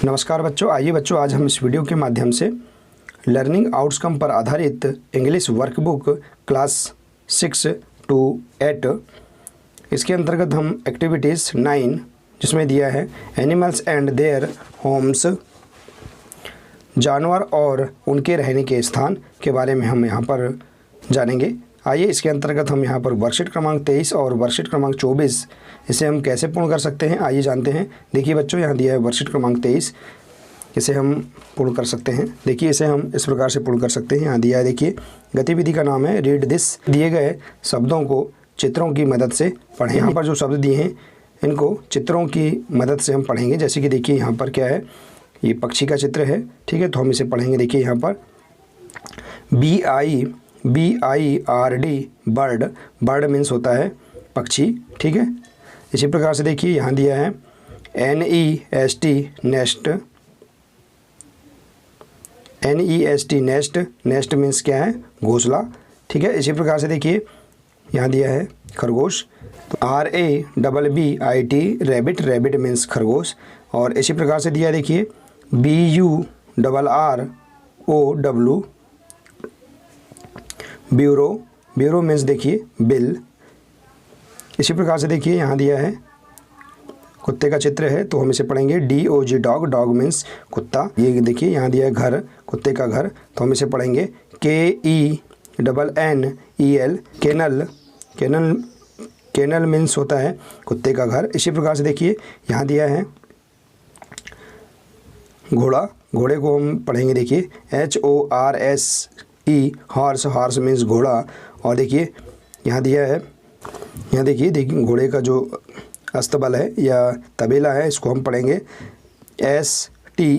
नमस्कार बच्चों, आइए बच्चों आज हम इस वीडियो के माध्यम से लर्निंग आउटकम पर आधारित इंग्लिश वर्कबुक क्लास 6 to 8 इसके अंतर्गत हम एक्टिविटीज़ 9 जिसमें दिया है एनिमल्स एंड देयर होम्स, जानवर और उनके रहने के स्थान के बारे में हम यहाँ पर जानेंगे। आइए इसके अंतर्गत हम यहाँ पर वर्कशीट क्रमांक 23 और वर्कशीट क्रमांक 24 इसे हम कैसे पूर्ण कर सकते हैं, आइए जानते हैं। देखिए बच्चों, यहाँ दिया है वर्कशीट क्रमांक 23, इसे हम पूर्ण कर सकते हैं। देखिए इसे हम इस प्रकार से पूर्ण कर सकते हैं। यहाँ दिया है, देखिए गतिविधि का नाम है रीड दिस। दिए गए शब्दों को चित्रों की मदद से पढ़ें। यहाँ पर जो शब्द दिए हैं इनको चित्रों की मदद से हम पढ़ेंगे। जैसे कि देखिए यहाँ पर क्या है, ये पक्षी का चित्र है, ठीक है, तो हम इसे पढ़ेंगे। देखिए यहाँ पर BIRD बर्ड, बर्ड मीन्स होता है पक्षी, ठीक है। इसी प्रकार से देखिए यहाँ दिया है NEST nest, NEST nest, nest means क्या है, घोंसला, ठीक है। इसी प्रकार से देखिए यहाँ दिया है खरगोश, तो RABBIT रैबिट, रैबिट मीन्स खरगोश। और इसी प्रकार से दिया है देखिए BURROW ब्यूरो, ब्यूरो मीन्स देखिए बिल। इसी प्रकार से देखिए यहाँ दिया है कुत्ते का चित्र है, तो हम इसे पढ़ेंगे DOG डॉग, डॉग मीन्स कुत्ता। ये देखिए यहाँ दिया है घर, कुत्ते का घर, तो हम इसे पढ़ेंगे KENNEL kennel, kennel, kennel means होता है कुत्ते का घर। इसी प्रकार से देखिए यहाँ दिया है घोड़ा, घोड़े को हम पढ़ेंगे देखिए HORSE हॉर्स, हॉर्स मीन्स घोड़ा। और देखिए यहाँ दिया है, यहाँ देखिए घोड़े का जो अस्तबल है या तबेला है, इसको हम पढ़ेंगे STABLE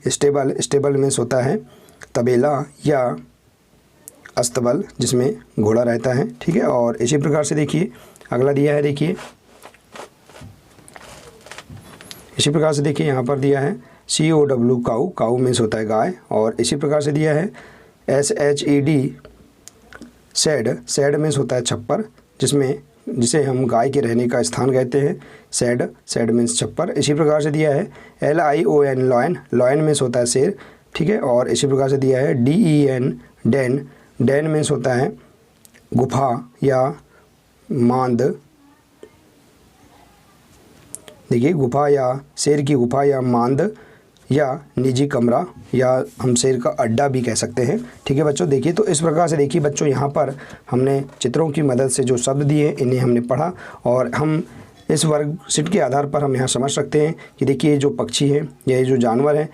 स्टेबल, स्टेबल मीन्स होता है तबेला या अस्तबल जिसमें घोड़ा रहता है, ठीक है। और इसी प्रकार से देखिए अगला दिया है, देखिए इसी प्रकार से देखिए यहाँ पर दिया है COW काऊ, काऊ मीन्स होता है गाय। और इसी प्रकार से दिया है SHED शेड, शेड मीन्स होता है छप्पर, जिसे हम गाय के रहने का स्थान कहते हैं, शेड, शेड मीन्स छप्पर। इसी प्रकार से दिया है LION लॉयन, लॉयन मीन्स होता है शेर, ठीक है। और इसी प्रकार से दिया है DEN डेन, डेन मीन्स होता है गुफा या मांद। देखिए गुफा या शेर की गुफा या मांद या निजी कमरा या हम शेर का अड्डा भी कह सकते हैं, ठीक है बच्चों। देखिए तो इस प्रकार से देखिए बच्चों यहाँ पर हमने चित्रों की मदद से जो शब्द दिए इन्हें हमने पढ़ा, और हम इस वर्कशीट के आधार पर हम यहाँ समझ सकते हैं कि देखिए जो पक्षी हैं या ये जो जानवर हैं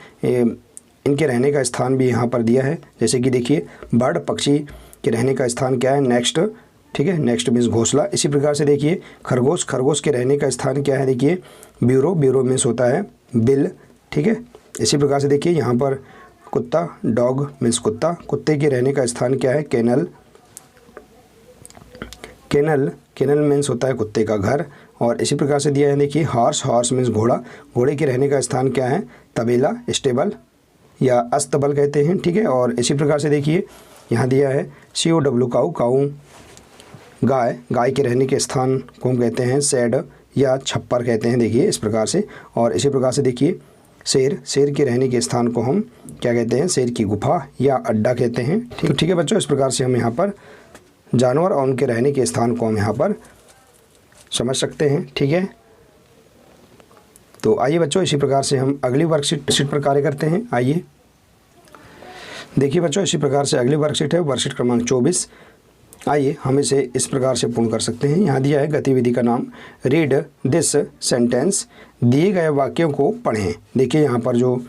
इनके रहने का स्थान भी यहाँ पर दिया है। जैसे कि देखिए बर्ड, पक्षी के रहने का स्थान क्या है, नेक्स्ट, ठीक है, नेक्स्ट मीन्स घोंसला। इसी प्रकार से देखिए खरगोश, खरगोश के रहने का स्थान क्या है, देखिए ब्यूरो, ब्यूरो मीन्स होता है बिल, ठीक है। इसी प्रकार से देखिए यहाँ पर कुत्ता, डॉग मीन्स कुत्ता, कुत्ते के रहने का स्थान क्या है, केनल, केनल, केनल मीन्स होता है कुत्ते का घर। और इसी प्रकार से दिया है देखिए हॉर्स, हॉर्स मीन्स घोड़ा, घोड़े के रहने का स्थान क्या है, तबेला, स्टेबल या अस्तबल कहते हैं, ठीक है। और इसी प्रकार से देखिए यहाँ दिया है COW काऊ, काऊ गाय, गाय के रहने के स्थान को हम कहते हैं शेड या छप्पर कहते हैं, देखिए इस प्रकार से। और इसी प्रकार से देखिए शेर, शेर के रहने के स्थान को हम क्या कहते हैं, शेर की गुफा या अड्डा कहते हैं, ठीक है बच्चों। इस प्रकार से हम यहाँ पर जानवर और उनके रहने के स्थान को हम यहाँ पर समझ सकते हैं, ठीक है। तो आइए बच्चों इसी प्रकार से हम अगली वर्कशीट पर कार्य करते हैं। आइए देखिए बच्चों, इसी प्रकार से अगली वर्कशीट है वर्कशीट क्रमांक 24। आइए हम इसे इस प्रकार से पूर्ण कर सकते हैं। यहाँ दिया है गतिविधि का नाम रीड दिस सेंटेंस, दिए गए वाक्यों को पढ़ें। देखिए यहाँ पर जो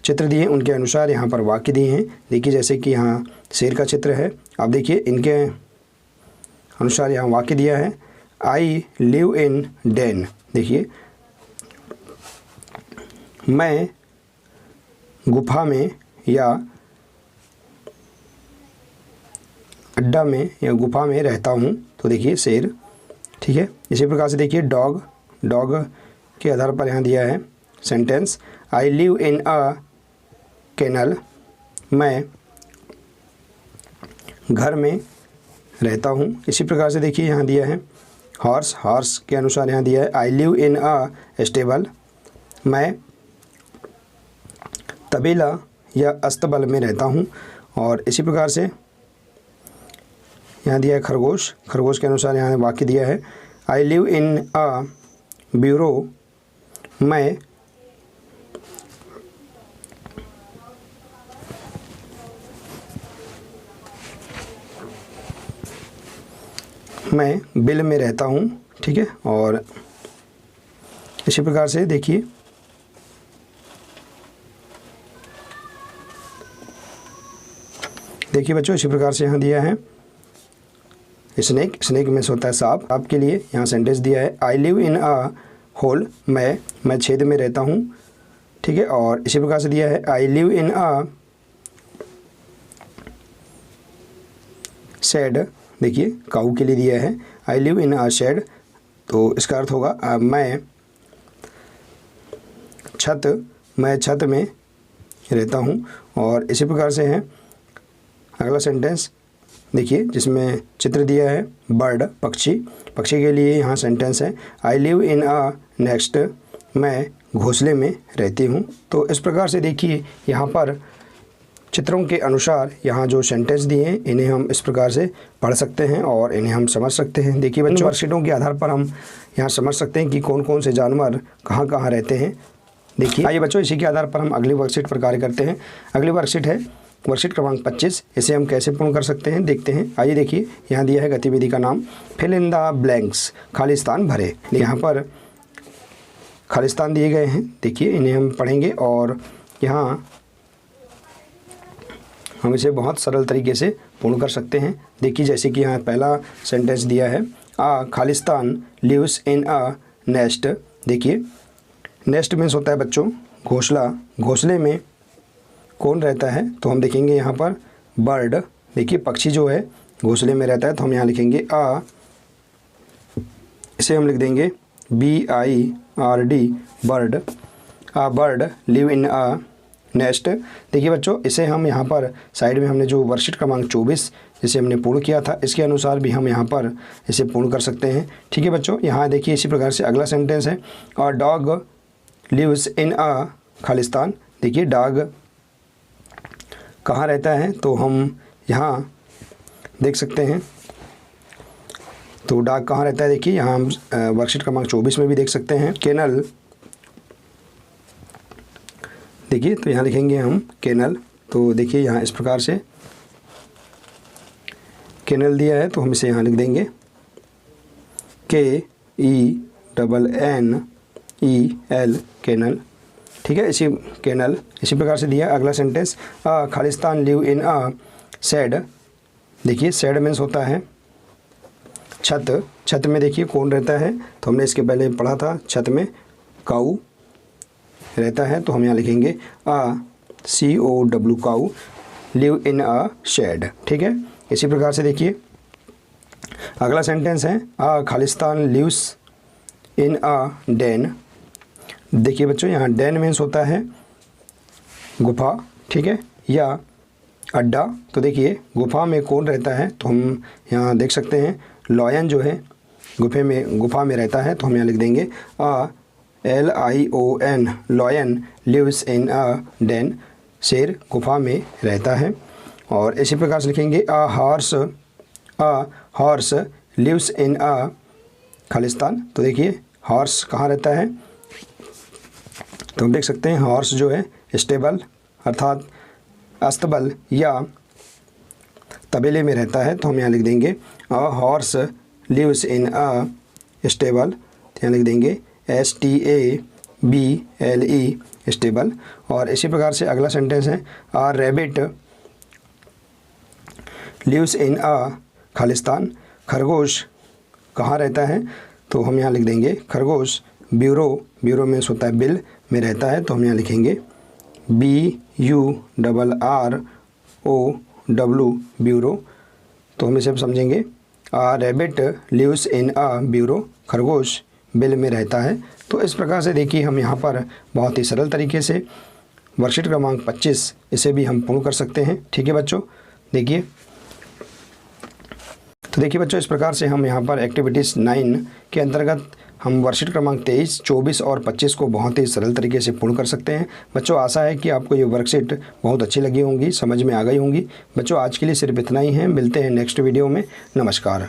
चित्र दिए उनके अनुसार यहाँ पर वाक्य दिए हैं। देखिए जैसे कि यहाँ शेर का चित्र है, आप देखिए इनके अनुसार यहाँ वाक्य दिया है I लिव इन डेन। देखिए मैं गुफा में या अड्डा में या गुफा में रहता हूँ, तो देखिए शेर, ठीक है। इसी प्रकार से देखिए डॉग, डॉग के आधार पर यहाँ दिया है sentence I live in a kennel, मैं घर में रहता हूँ। इसी प्रकार से देखिए यहाँ दिया है हॉर्स, हॉर्स के अनुसार यहाँ दिया है I live in a stable, मैं तबेला या अस्तबल में रहता हूँ। और इसी प्रकार से यहाँ दिया है खरगोश, खरगोश के अनुसार यहाँ वाक्य दिया है I live in a bureau, मैं बिल में रहता हूँ। ठीक है, और इसी प्रकार से देखिए बच्चों, इसी प्रकार से यहाँ दिया है स्नेक, स्नेक में होता है सांप। सांप के लिए यहाँ सेंटेंस दिया है I live in a whole, मैं छेद में रहता हूँ। ठीक है, और इसी प्रकार से दिया है I live in a shed, देखिए काऊ के लिए दिया है I live in a shade, तो इसका अर्थ होगा मैं छत में रहता हूँ। और इसी प्रकार से है अगला सेंटेंस, देखिए जिसमें चित्र दिया है बर्ड, पक्षी के लिए यहाँ सेंटेंस है I live in a nest, मैं घोंसले में रहती हूँ। तो इस प्रकार से देखिए यहाँ पर चित्रों के अनुसार यहाँ जो सेंटेंस दिए हैं इन्हें हम इस प्रकार से पढ़ सकते हैं और इन्हें हम समझ सकते हैं। देखिए बच्चों, वर्कशीटों के आधार पर हम यहाँ समझ सकते हैं कि कौन कौन से जानवर कहाँ कहाँ रहते हैं। देखिए आइए बच्चों, इसी के आधार पर हम अगली वर्कशीट पर कार्य करते हैं। अगली वर्कशीट है वर्कशीट क्रमांक 25, इसे हम कैसे पूर्ण कर सकते हैं देखते हैं। आइए देखिए, यहाँ दिया है गतिविधि का नाम फिल इन द ब्लैंक्स, खालिस्तान भरे। यहाँ पर खालिस्तान दिए गए हैं, देखिए इन्हें हम पढ़ेंगे और यहाँ हम इसे बहुत सरल तरीके से पूर्ण कर सकते हैं। देखिए जैसे कि यहाँ पहला सेंटेंस दिया है खालिस्तान लिव्स इन अ नेस्ट। देखिए नेस्ट मीन्स होता है बच्चों घोंसला, घोंसले में कौन रहता है, तो हम देखेंगे यहाँ पर बर्ड। देखिए पक्षी जो है घोंसले में रहता है, तो हम यहाँ लिखेंगे इसे हम लिख देंगे BIRD bird, bird live in a nest. देखिए बच्चों, इसे हम यहाँ पर साइड में हमने जो वर्कशीट क्रमांक 24 जिसे हमने पूर्ण किया था, इसके अनुसार भी हम यहाँ पर इसे पूर्ण कर सकते हैं। ठीक है बच्चों, यहाँ देखिए इसी प्रकार से अगला सेंटेंस है और डॉग लिव्स इन अ खालिस्तान। देखिए डॉग कहाँ रहता है, तो हम यहाँ देख सकते हैं, तो डॉग कहाँ रहता है, देखिए यहाँ हम वर्कशीट क्रमांक 24 में भी देख सकते हैं। केनल, देखिए तो यहाँ लिखेंगे हम केनल, तो देखिए यहाँ इस प्रकार से केनल दिया है, तो हम इसे यहाँ लिख देंगे KENNEL केनल। ठीक है, इसी केनल इसी प्रकार से दिया। अगला सेंटेंस खालिस्तान लिव इन अ शेड। देखिए शेड मीन्स होता है छत, छत में देखिए कौन रहता है, तो हमने इसके पहले पढ़ा था छत में काऊ रहता है, तो हम यहाँ लिखेंगे COW cow live in a shed. ठीक है, इसी प्रकार से देखिए अगला सेंटेंस है खालिस्तान लिव्स इन अ डेन। देखिए बच्चों, यहाँ डेन मीन्स होता है गुफा, ठीक है, या अड्डा। तो देखिए गुफा में कौन रहता है, तो हम यहाँ देख सकते हैं लॉयन जो है गुफा में रहता है, तो हम यहाँ लिख देंगे LION lion lives in a den, शेर गुफा में रहता है। और इसी प्रकार से लिखेंगे हॉर्स लिव्स इन अ खालिस्तान। तो देखिए हॉर्स कहाँ रहता है, तो हम देख सकते हैं हॉर्स जो है स्टेबल अर्थात अस्तबल या तबेले में रहता है, तो हम यहाँ लिख देंगे horse lives in a stable, तो यहाँ लिख देंगे STABLE स्टेबल। और इसी प्रकार से अगला सेंटेंस है रैबिट लिव्स इन अ खालिस्तान। खरगोश कहाँ रहता है, तो हम यहाँ लिख देंगे खरगोश ब्यूरो में होता है बिल में रहता है, तो हम यहाँ लिखेंगे BURROW ब्यूरो। तो हम इसे समझेंगे rabbit lives in a burrow, खरगोश बिल में रहता है। तो इस प्रकार से देखिए हम यहाँ पर बहुत ही सरल तरीके से वर्कशीट क्रमांक 25 इसे भी हम पूर्ण कर सकते हैं। ठीक है बच्चों, देखिए तो देखिए बच्चों, इस प्रकार से हम यहाँ पर एक्टिविटीज़ 9 के अंतर्गत हम वर्कशीट क्रमांक 23, 24 और 25 को बहुत ही सरल तरीके से पूर्ण कर सकते हैं। बच्चों आशा है कि आपको ये वर्कशीट बहुत अच्छी लगी होंगी, समझ में आ गई होंगी। बच्चों आज के लिए सिर्फ इतना ही है, मिलते हैं नेक्स्ट वीडियो में। नमस्कार।